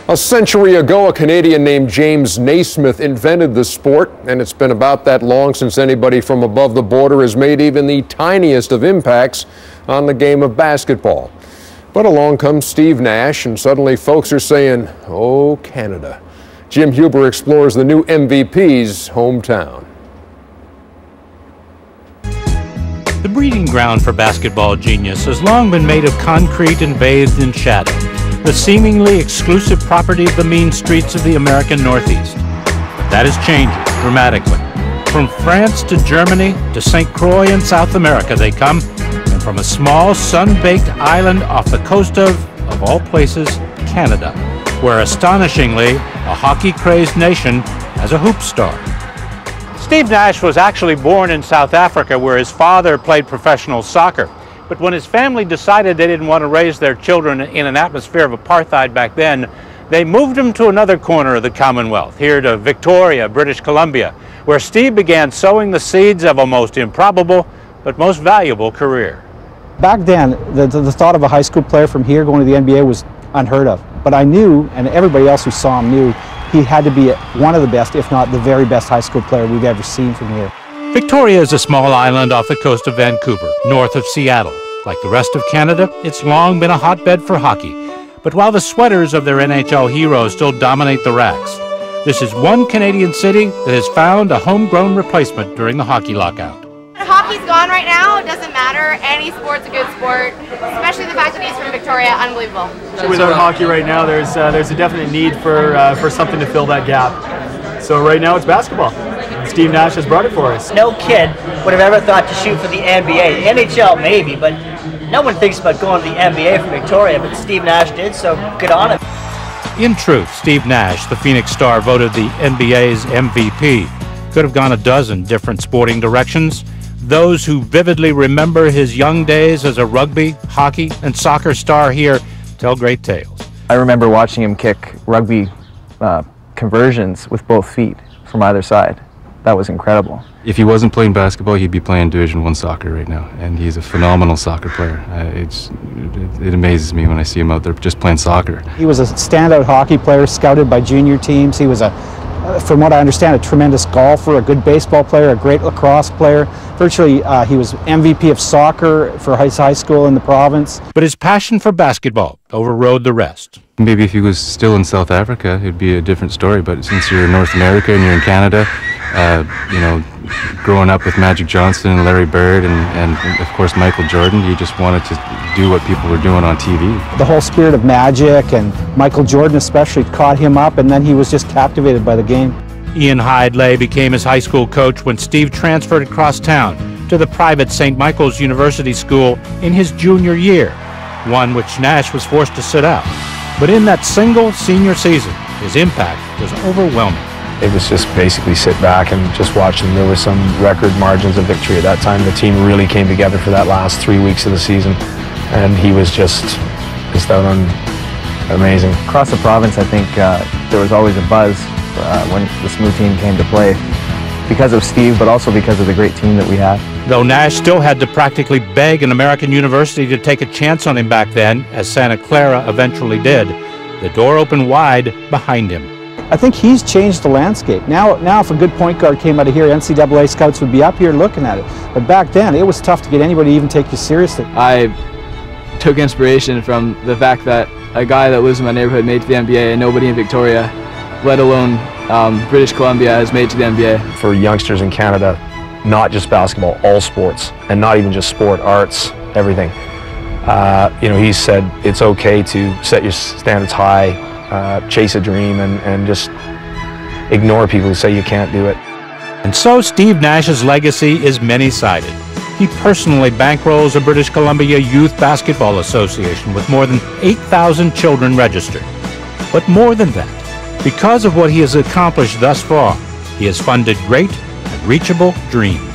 A century ago, a Canadian named James Naismith invented the sport, and it's been about that long since anybody from above the border has made even the tiniest of impacts on the game of basketball. But along comes Steve Nash, and suddenly folks are saying, "Oh, Canada." Jim Huber explores the new MVP's hometown. The breeding ground for basketball genius has long been made of concrete and bathed in shadow, the seemingly exclusive property of the mean streets of the American Northeast. But that is changing dramatically. From France to Germany to St. Croix in South America they come, and from a small sun-baked island off the coast of all places, Canada, where astonishingly, a hockey-crazed nation has a hoop star. Steve Nash was actually born in South Africa, where his father played professional soccer. But when his family decided they didn't want to raise their children in an atmosphere of apartheid back then, they moved him to another corner of the Commonwealth, here to Victoria, British Columbia, where Steve began sowing the seeds of a most improbable but most valuable career. Back then, the thought of a high school player from here going to the NBA was unheard of. But I knew, and everybody else who saw him knew, he had to be one of the best, if not the very best high school player we've ever seen from here. Victoria is a small island off the coast of Vancouver, north of Seattle. Like the rest of Canada, it's long been a hotbed for hockey. But while the sweaters of their NHL heroes still dominate the racks, this is one Canadian city that has found a homegrown replacement during the hockey lockout. Hockey's gone right now. It doesn't matter. Any sport's a good sport, especially the fact that he's from Victoria. Unbelievable. Without hockey right now, there's a definite need for something to fill that gap. So right now it's basketball. Steve Nash has brought it for us. No kid would have ever thought to shoot for the NBA. The NHL maybe, but no one thinks about going to the NBA from Victoria, but Steve Nash did, so good on him. In truth, Steve Nash, the Phoenix star voted the NBA's MVP, could have gone a dozen different sporting directions. Those who vividly remember his young days as a rugby, hockey, and soccer star here tell great tales. I remember watching him kick rugby conversions with both feet from either side. That was incredible. If he wasn't playing basketball, he'd be playing Division I soccer right now, and he's a phenomenal soccer player. It amazes me when I see him out there just playing soccer. He was a standout hockey player, scouted by junior teams. He was from what I understand, a tremendous golfer, a good baseball player, a great lacrosse player. Virtually, he was MVP of soccer for his high school in the province. But his passion for basketball overrode the rest. Maybe if he was still in South Africa, it'd be a different story. But since you're in North America and you're in Canada, you know, growing up with Magic Johnson and Larry Bird and of course Michael Jordan, you just wanted to do what people were doing on TV. The whole spirit of Magic and Michael Jordan especially caught him up, and then he was just captivated by the game. Ian Hyde-Lay became his high school coach when Steve transferred across town to the private St. Michael's University School in his junior year, one which Nash was forced to sit out. But in that single senior season, his impact was overwhelming. It was just basically sit back and just watch them. There were some record margins of victory at that time. The team really came together for that last 3 weeks of the season, and he was just out on amazing. Across the province, I think there was always a buzz when the Smooth team came to play, because of Steve, but also because of the great team that we had. Though Nash still had to practically beg an American university to take a chance on him back then, as Santa Clara eventually did, the door opened wide behind him. I think he's changed the landscape. Now if a good point guard came out of here, NCAA scouts would be up here looking at it. But back then, it was tough to get anybody to even take you seriously. I took inspiration from the fact that a guy that lives in my neighborhood made it to the NBA, and nobody in Victoria, let alone British Columbia, has made it to the NBA. For youngsters in Canada, not just basketball, all sports, and not even just sport, arts, everything. You know, he said it's okay to set your standards high, chase a dream, and just ignore people who say you can't do it. And so Steve Nash's legacy is many-sided. He personally bankrolls the British Columbia Youth Basketball Association with more than 8,000 children registered. But more than that, because of what he has accomplished thus far, he has funded great and reachable dreams.